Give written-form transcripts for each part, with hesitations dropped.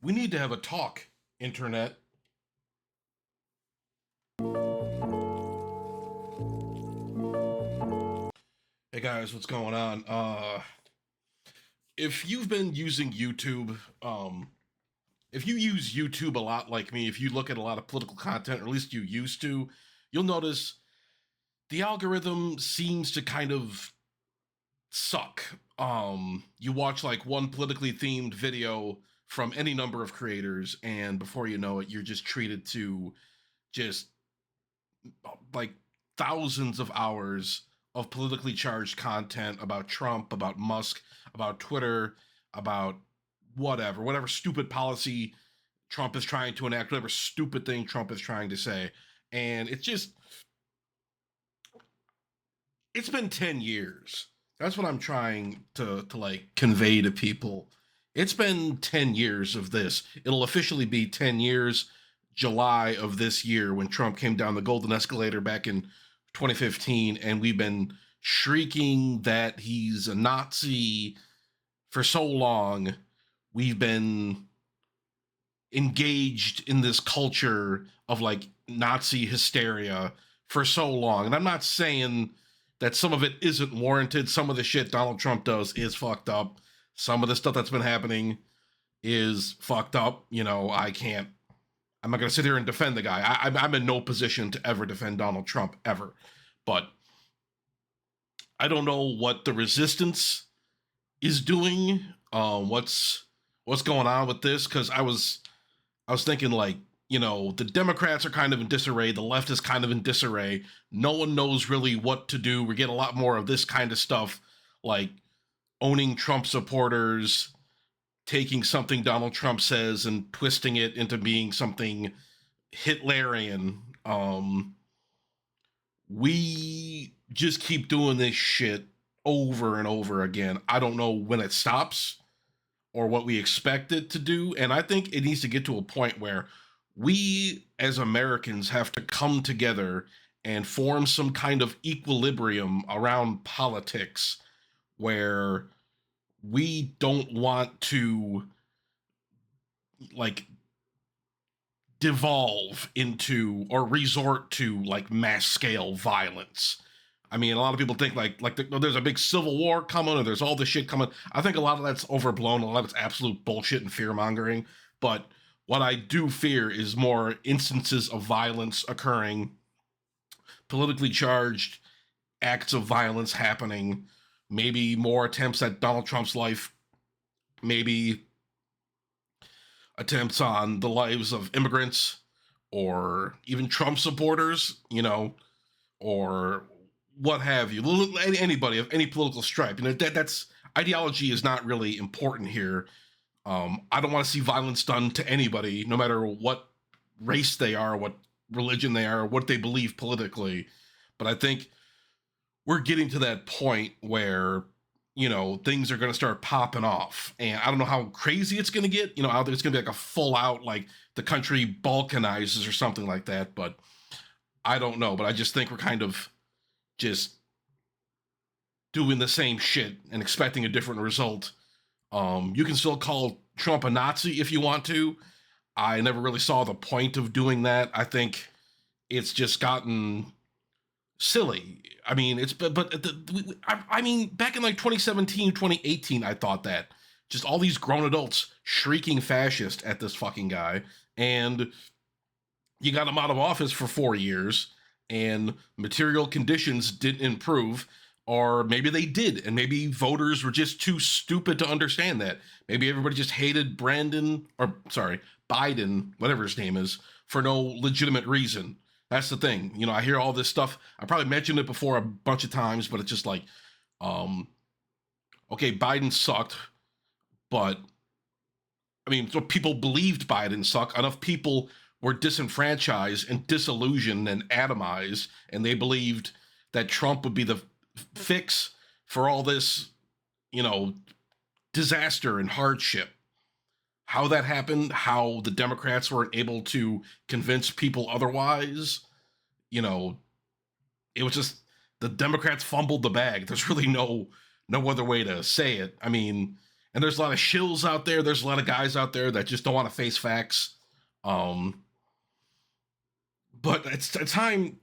We need to have a talk, internet. Hey guys, what's going on? If you've been using YouTube, if you use YouTube a lot like me, if you look at a lot of political content, or at least you used to, you'll notice the algorithm seems to kind of suck. You watch like one politically themed video from any number of creators, and before you know it, you're just treated to just like thousands of hours of politically charged content about Trump, about Musk, about Twitter, about whatever stupid policy Trump is trying to enact, whatever stupid thing Trump is trying to say. And it's been 10 years. That's what I'm trying to like convey to people. It's been 10 years of this. It'll officially be 10 years July of this year when Trump came down the golden escalator back in 2015, and we've been shrieking that he's a Nazi for so long. We've been engaged in this culture of like Nazi hysteria for so long. And I'm not saying that some of it isn't warranted. Some of the shit Donald Trump does is fucked up. Some of the stuff that's been happening is fucked up. I'm not going to sit here and defend the guy. I'm in no position to ever defend Donald Trump, ever. But I don't know what the resistance is doing. What's going on with this? Because I was thinking, like, the Democrats are kind of in disarray. The left is kind of in disarray. No one knows really what to do. We get a lot more of this kind of stuff, like owning Trump supporters, taking something Donald Trump says and twisting it into being something Hitlerian. We just keep doing this shit over and over again. I don't know when it stops or what we expect it to do. And I think it needs to get to a point where we as Americans have to come together and form some kind of equilibrium around politics where we don't want to like devolve into or resort to like mass scale violence. I mean, a lot of people think there's a big civil war coming or there's all this shit coming. I think a lot of that's overblown. A lot of it's absolute bullshit and fear mongering. But what I do fear is more instances of violence occurring, politically charged acts of violence happening, maybe more attempts at Donald Trump's life, maybe attempts on the lives of immigrants or even Trump supporters, or what have you. Anybody of any political stripe. That's ideology is not really important here. I don't want to see violence done to anybody, no matter what race they are, what religion they are, what they believe politically. But I think we're getting to that point where things are going to start popping off, and I don't know how crazy it's going to get. Out there it's going to be like a full out, like the country balkanizes or something like that. But I don't know. But I just think we're kind of just doing the same shit and expecting a different result. You can still call Trump a Nazi if you want to. I never really saw the point of doing that. I think it's just gotten silly. I mean, I mean, back in like 2017, 2018, I thought that just all these grown adults shrieking fascist at this fucking guy, and you got him out of office for 4 years, and material conditions didn't improve, or maybe they did, and maybe voters were just too stupid to understand that. Maybe everybody just hated Biden, whatever his name is, for no legitimate reason. That's the thing. I hear all this stuff. I probably mentioned it before a bunch of times, but it's just like, okay, Biden sucked, but I mean, so people believed Biden sucked. Enough people were disenfranchised and disillusioned and atomized, and they believed that Trump would be the fix for all this, you know, disaster and hardship. How that happened, how the Democrats weren't able to convince people otherwise, you know, it was just the Democrats fumbled the bag. There's really no other way to say it. I mean, And there's a lot of shills out there. There's a lot of guys out there that just don't want to face facts. Um, but it's a time,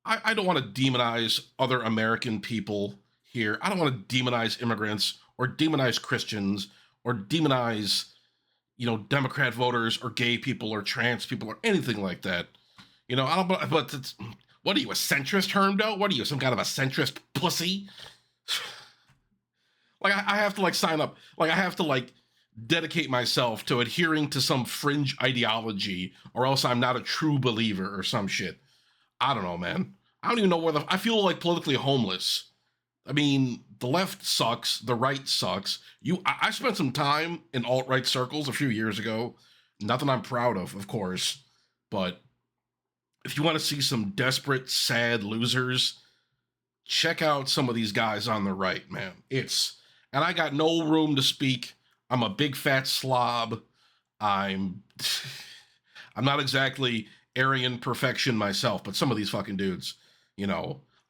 I don't want to demonize other American people here. I don't want to demonize immigrants or demonize Christians or demonize, Democrat voters or gay people or trans people or anything like that. I don't, but it's, what are you, a centrist, Hermdo? What are you, some kind of a centrist pussy? Like, I have to, like, sign up. Like, I have to, like, dedicate myself to adhering to some fringe ideology, or else I'm not a true believer or some shit. I don't know, man. I don't even know where I feel like politically homeless. I mean, the left sucks, the right sucks. I spent some time in alt-right circles a few years ago. Nothing I'm proud of course. But if you want to see some desperate, sad losers, check out some of these guys on the right, man. And I got no room to speak. I'm a big fat slob. I'm I'm not exactly Aryan perfection myself, but some of these fucking dudes,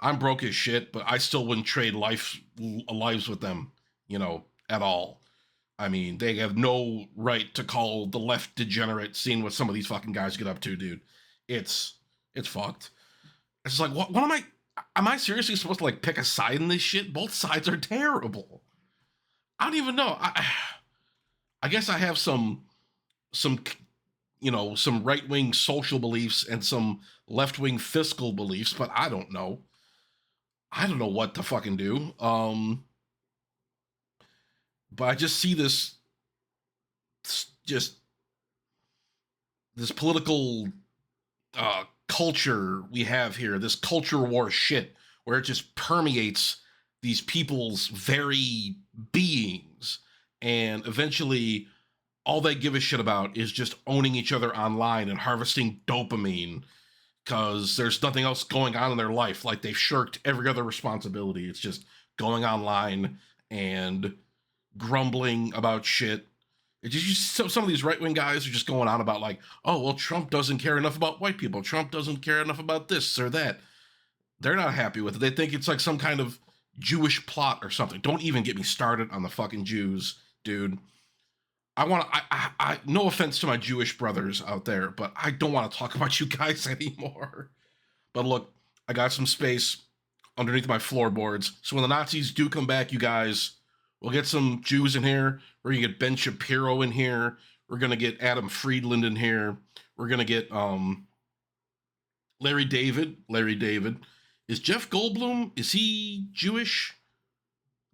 I'm broke as shit, but I still wouldn't trade lives with them, at all. I mean, they have no right to call the left degenerate, seeing what some of these fucking guys get up to, dude. It's fucked. It's like, what am I seriously supposed to, like, pick a side in this shit? Both sides are terrible. I don't even know. I guess I have some some right-wing social beliefs and some left-wing fiscal beliefs, but I don't know. I don't know what to fucking do. But I just see this political culture we have here, this culture war shit, where it just permeates these people's very beings, and eventually all they give a shit about is just owning each other online and harvesting dopamine, because there's nothing else going on in their life. Like, they've shirked every other responsibility. It's just going online and grumbling about shit. It's just some of these right-wing guys are just going on about, like, oh, well, Trump doesn't care enough about white people. Trump doesn't care enough about this or that. They're not happy with it. They think it's like some kind of Jewish plot or something. Don't even get me started on the fucking Jews, dude. I no offense to my Jewish brothers out there, but I don't want to talk about you guys anymore. But look, I got some space underneath my floorboards. So when the Nazis do come back, you guys, we'll get some Jews in here. We're going to get Ben Shapiro in here. We're going to get Adam Friedland in here. We're going to get Larry David. Larry David. Is Jeff Goldblum, is he Jewish?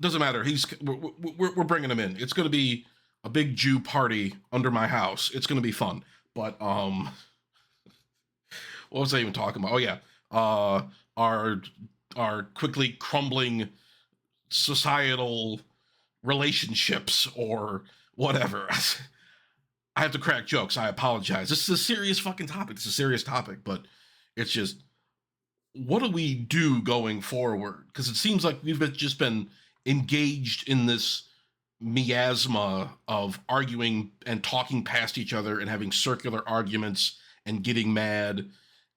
Doesn't matter. We're bringing him in. It's going to be a big Jew party under my house. It's going to be fun. But what was I even talking about? Oh yeah, our quickly crumbling societal relationships or whatever. I have to crack jokes. I apologize. This is a serious fucking topic. It's a serious topic, but it's just, what do we do going forward? Because it seems like we've just been engaged in this miasma of arguing and talking past each other and having circular arguments and getting mad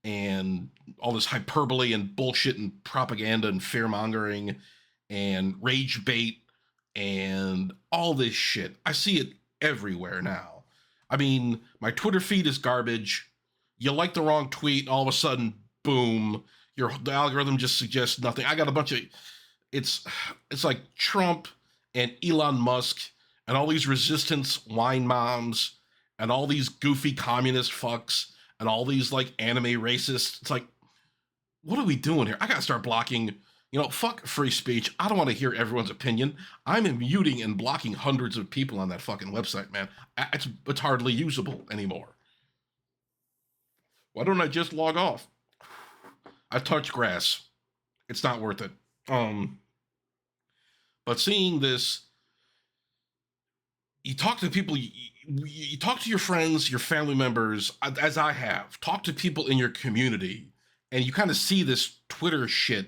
and all this hyperbole and bullshit and propaganda and fear-mongering and rage bait and all this shit. I see it everywhere now. I mean, my Twitter feed is garbage. You like the wrong tweet, all of a sudden, boom, the algorithm just suggests nothing. I got a bunch of, it's like Trump and Elon Musk and all these resistance wine moms and all these goofy communist fucks and all these, like, anime racists. It's like, what are we doing here? I gotta start blocking, fuck free speech. I don't want to hear everyone's opinion. I'm muting and blocking hundreds of people on that fucking website, man. It's hardly usable anymore. Why don't I just log off? I touch grass. It's not worth it. But seeing this, you talk to people, you talk to your friends, your family members, as I have. Talk to people in your community, and you kind of see this Twitter shit,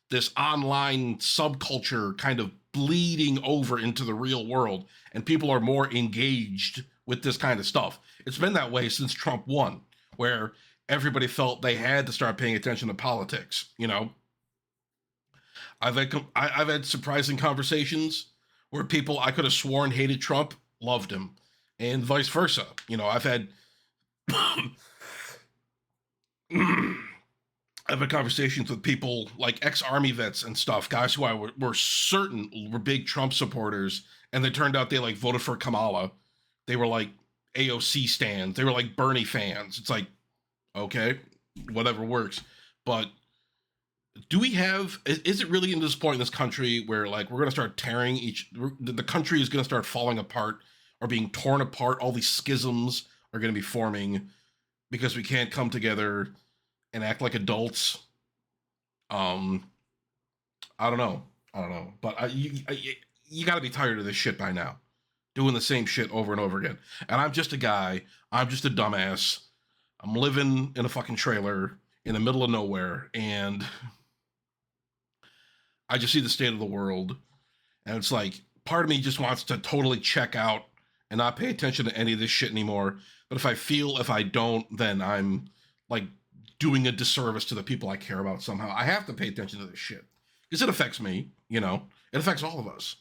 this online subculture kind of bleeding over into the real world, and people are more engaged with this kind of stuff. It's been that way since Trump won, where everybody felt they had to start paying attention to politics, I've had surprising conversations where people I could have sworn hated Trump loved him, and vice versa. You know, I've had I've had conversations with people like ex-army vets and stuff, guys who I were certain were big Trump supporters, and they turned out they like voted for Kamala. They were like AOC stands. They were like Bernie fans. It's like, okay, whatever works. But do we have? Is it really in this point in this country where like we're gonna start tearing the country is gonna start falling apart or being torn apart? All these schisms are gonna be forming because we can't come together and act like adults. Um, I don't know. But you got to be tired of this shit by now, doing the same shit over and over again. And I'm just a guy. I'm just a dumbass. I'm living in a fucking trailer in the middle of nowhere, and I just see the state of the world, and it's like part of me just wants to totally check out and not pay attention to any of this shit anymore. But if I don't, then I'm like doing a disservice to the people I care about somehow. I have to pay attention to this shit because it affects me, you know. It affects all of us.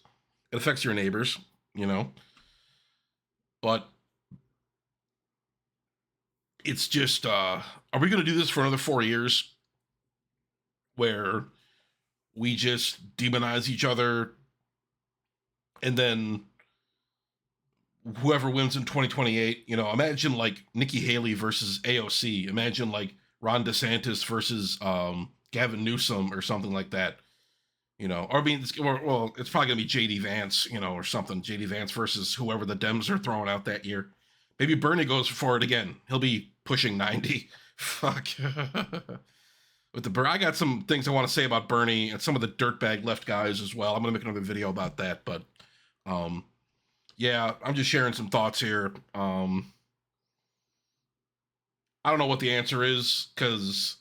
It affects your neighbors, you know. But it's just, are we going to do this for another 4 years where we just demonize each other and then whoever wins in 2028, you know, imagine like Nikki Haley versus AOC. Imagine like Ron DeSantis versus Gavin Newsom or something like that. You know, or I mean, it's probably gonna be JD Vance, you know, or something. JD Vance versus whoever the Dems are throwing out that year. Maybe Bernie goes for it again. He'll be pushing 90. Fuck. With I got some things I want to say about Bernie and some of the dirtbag left guys as well. I'm gonna make another video about that, but yeah, I'm just sharing some thoughts here. I don't know what the answer is because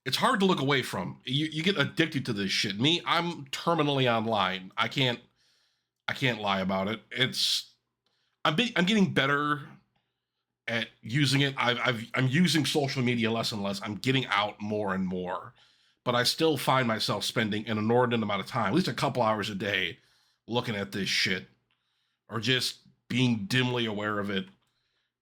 it's hard to look away from. You get addicted to this shit. Me, I'm terminally online. I can't lie about it. I'm getting better at using it. I'm using social media less and less. I'm getting out more and more, but I still find myself spending an inordinate amount of time, at least a couple hours a day, looking at this shit or just being dimly aware of it.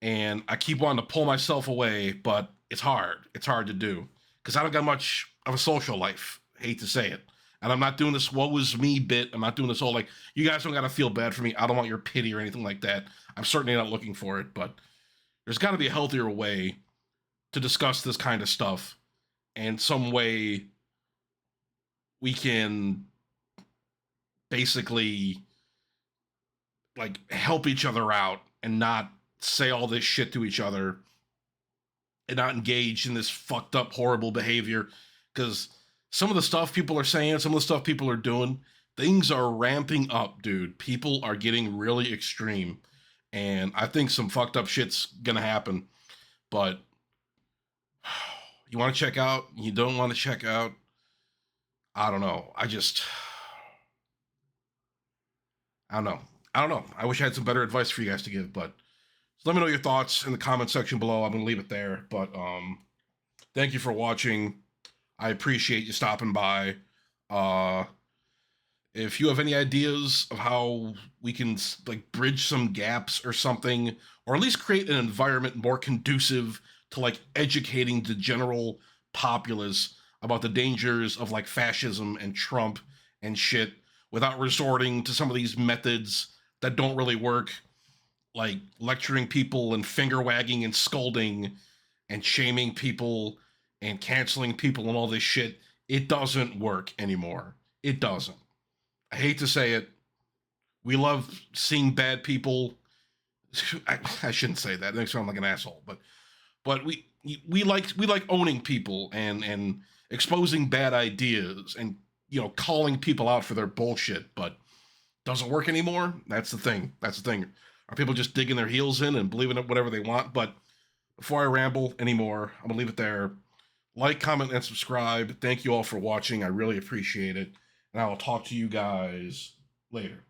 And I keep wanting to pull myself away, but it's hard. It's hard to do because I don't got much of a social life. Hate to say it. And I'm not doing this "woe was me" bit. I'm not doing this whole like, you guys don't got to feel bad for me. I don't want your pity or anything like that. I'm certainly not looking for it, but there's got to be a healthier way to discuss this kind of stuff, and some way we can basically like help each other out and not say all this shit to each other and not engage in this fucked up, horrible behavior. Because some of the stuff people are saying, some of the stuff people are doing, things are ramping up, dude. People are getting really extreme. And I think some fucked up shit's gonna happen. But you want to check out? You don't want to check out? I don't know. I don't know. I don't know. I wish I had some better advice for you guys to give, but let me know your thoughts in the comment section below. I'm going to leave it there, but thank you for watching. I appreciate you stopping by. If you have any ideas of how we can like bridge some gaps or something, or at least create an environment more conducive to like educating the general populace about the dangers of like fascism and Trump and shit without resorting to some of these methods that don't really work, like lecturing people and finger wagging and scolding and shaming people and canceling people and all this shit. It doesn't work anymore. It doesn't. I hate to say it. We love seeing bad people. I shouldn't say that. It makes me sound like an asshole. But we like owning people and exposing bad ideas and, you know, calling people out for their bullshit. But doesn't work anymore. That's the thing. Are people just digging their heels in and believing in whatever they want? But before I ramble anymore, I'm gonna leave it there. Like, comment, and subscribe. Thank you all for watching. I really appreciate it. And I will talk to you guys later.